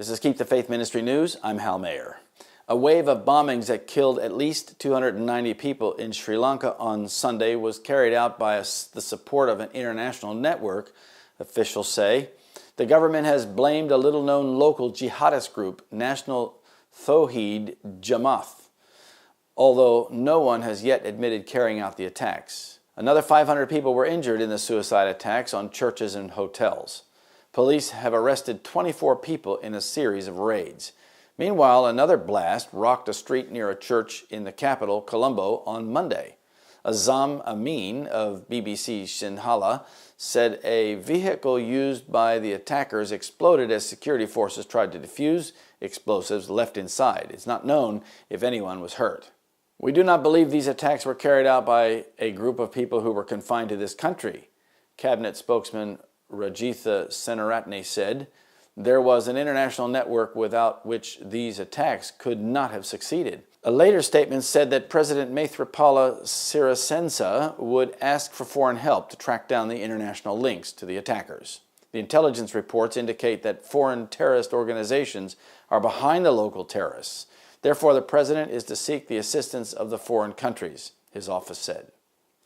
This is Keep the Faith Ministry News. I'm Hal Mayer. A wave of bombings that killed at least 290 people in Sri Lanka on Sunday was carried out by the support of an international network, officials say. The government has blamed a little-known local jihadist group, National Tawheed Jamaat, although no one has yet admitted carrying out the attacks. Another 500 people were injured in the suicide attacks on churches and hotels. Police have arrested 24 people in a series of raids. Meanwhile, another blast rocked a street near a church in the capital, Colombo, on Monday. Azam Amin of BBC Sinhala said a vehicle used by the attackers exploded as security forces tried to defuse explosives left inside. It's not known if anyone was hurt. We do not believe these attacks were carried out by a group of people who were confined to this country, Cabinet spokesman Rajitha Senaratne said. There was an international network without which these attacks could not have succeeded. A later statement said that President Maithripala Sirisena would ask for foreign help to track down the international links to the attackers. The intelligence reports indicate that foreign terrorist organizations are behind the local terrorists. Therefore, the president is to seek the assistance of the foreign countries, his office said.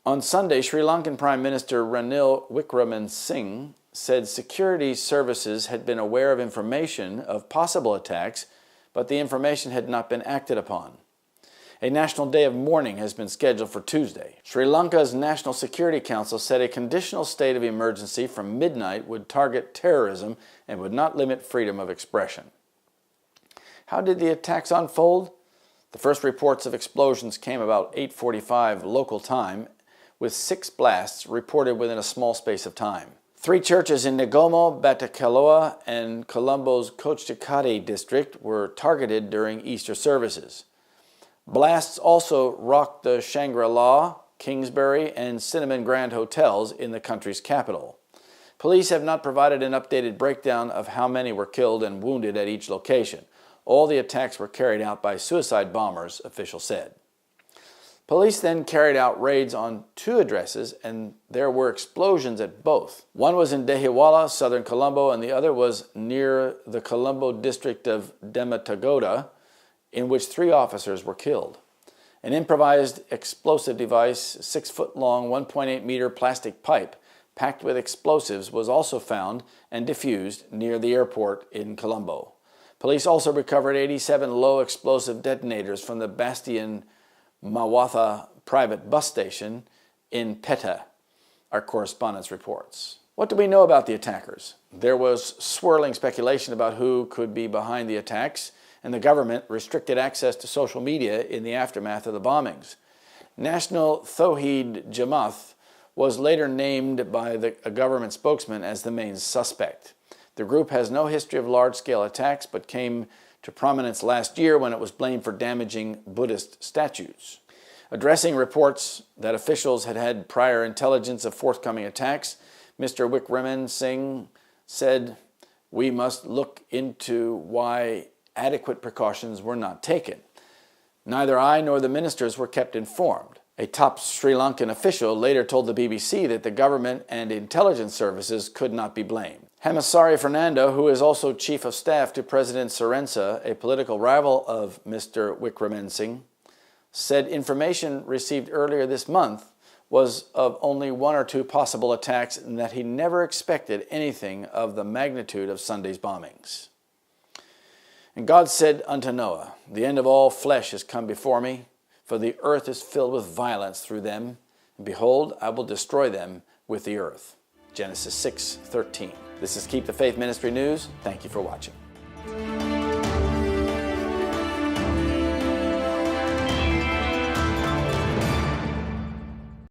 On Sunday, Sri Lankan Prime Minister Ranil Wickremesinghe said security services had been aware of information of possible attacks, but the information had not been acted upon. A national day of mourning has been scheduled for Tuesday. Sri Lanka's National Security Council said a conditional state of emergency from midnight would target terrorism and would not limit freedom of expression. How did the attacks unfold? The first reports of explosions came about 8:45 local time, with 6 blasts reported within a small space of time. 3 churches in Negomo, Batticaloa, and Colombo's Kochtikati district were targeted during Easter services. Blasts also rocked the Shangri-La, Kingsbury, and Cinnamon Grand hotels in the country's capital. Police have not provided an updated breakdown of how many were killed and wounded at each location. All the attacks were carried out by suicide bombers, officials said. Police then carried out raids on 2 addresses, and there were explosions at both. One was in Dehiwala, southern Colombo, and the other was near the Colombo district of Dematagoda, in which 3 officers were killed. An improvised explosive device, 6-foot-long, 1.8-meter plastic pipe packed with explosives was also found and defused near the airport in Colombo. Police also recovered 87 low-explosive detonators from the Bastion Mawatha private bus station in Petta, our correspondent reports. What do we know about the attackers? There was swirling speculation about who could be behind the attacks, and the government restricted access to social media in the aftermath of the bombings. National Tawheed Jamaat was later named by a government spokesman as the main suspect. The group has no history of large-scale attacks, but came to prominence last year when it was blamed for damaging Buddhist statues. Addressing reports that officials had had prior intelligence of forthcoming attacks, Mr. Wickremesinghe said, "We must look into why adequate precautions were not taken. Neither I nor the ministers were kept informed." A top Sri Lankan official later told the BBC that the government and intelligence services could not be blamed. Hemasari Fernando, who is also chief of staff to President Sirisena, a political rival of Mr. Wickremesinghe, said information received earlier this month was of only 1 or 2 possible attacks and that he never expected anything of the magnitude of Sunday's bombings. And God said unto Noah, "The end of all flesh has come before me, for the earth is filled with violence through them, and behold, I will destroy them with the earth." Genesis 6:13. This is Keep the Faith Ministry News. Thank you for watching.